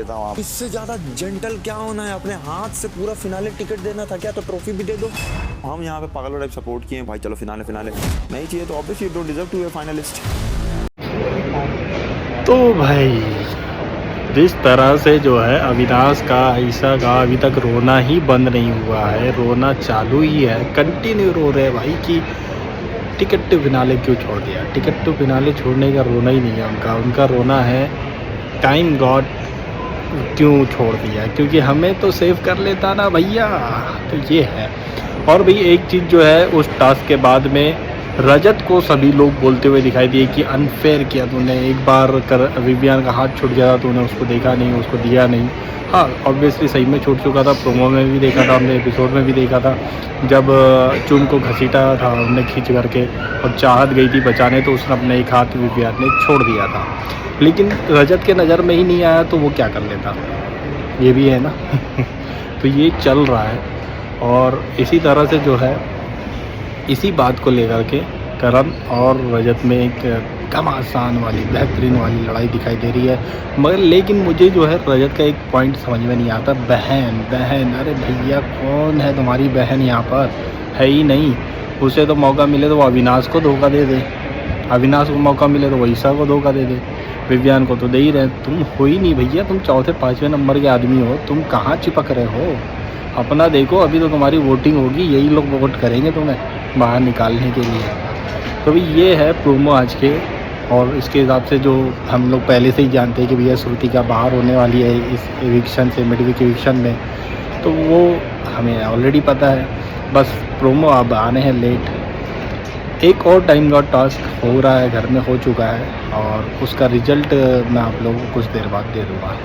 देता हूँ। इससे ज्यादा जेंटल क्या होना है, अपने हाथ से पूरा फिनाले टिकट देना था क्या, तो ट्रॉफी भी दे दो। हम यहाँ पे पागलों टाइप सपोर्ट किए भाई, चलो फिनाले नहीं चाहिए तो obviously you don't deserve to be finalist. तो भाई जिस तरह से जो है अविनाश का ईसा का अभी तक रोना ही बंद नहीं हुआ है, रोना चालू ही है, कंटिन्यू रो रहे हैं भाई कि टिकट टू फिनाले क्यों छोड़ दिया। टिकट टू फिनाले छोड़ने का रोना ही नहीं है उनका रोना है टाइम गॉड क्यों छोड़ दिया, क्योंकि हमें तो सेव कर लेता ना भैया। तो ये है। और भाई एक चीज़ जो है उस टास्क के बाद में रजत को सभी लोग बोलते हुए दिखाई दिए कि अनफेयर किया तूने, एक बार कर विवियान का हाथ छूट गया था, तूने उसको देखा नहीं, उसको दिया नहीं। हाँ ऑब्वियसली सही में छूट चुका था, प्रोमो में भी देखा था हमने, एपिसोड में भी देखा था जब चुन को घसीटा था हमने खींच करके और चाहत गई थी बचाने तो उसने अपने एक हाथ विवियान ने छोड़ दिया था, लेकिन रजत के नज़र में ही नहीं आया तो वो क्या कर लेता, ये भी है ना। तो ये चल रहा है और इसी तरह से जो है इसी बात को लेकर के करण और रजत में एक कम आसान वाली बेहतरीन वाली लड़ाई दिखाई दे रही है। मगर लेकिन मुझे जो है रजत का एक पॉइंट समझ में नहीं आता, बहन अरे भैया कौन है तुम्हारी बहन, यहाँ पर है ही नहीं। उसे तो मौका मिले तो वो अविनाश को धोखा दे दे, अविनाश को मौका मिले तो वो ईसा को धोखा दे दे, विवियान को तो दे ही रहे। तुम हो ही नहीं भैया, तुम चौथे पाँचवें नंबर के आदमी हो, तुम कहाँ चिपक रहे हो, अपना देखो। अभी तो तुम्हारी वोटिंग होगी, यही लोग वोट करेंगे तुम्हें बाहर निकालने के लिए। तो भाई ये है प्रोमो आज के, और इसके हिसाब से जो हम लोग पहले से ही जानते हैं कि भैया श्रुति का बाहर होने वाली है इस एविक्शन से, मिडवीक एविक्शन में, तो वो हमें ऑलरेडी पता है। बस प्रोमो अब आने हैं लेट। एक और टाइम गॉड टास्क हो रहा है, घर में हो चुका है और उसका रिजल्ट मैं आप लोगों को कुछ देर बाद दे दूँगा।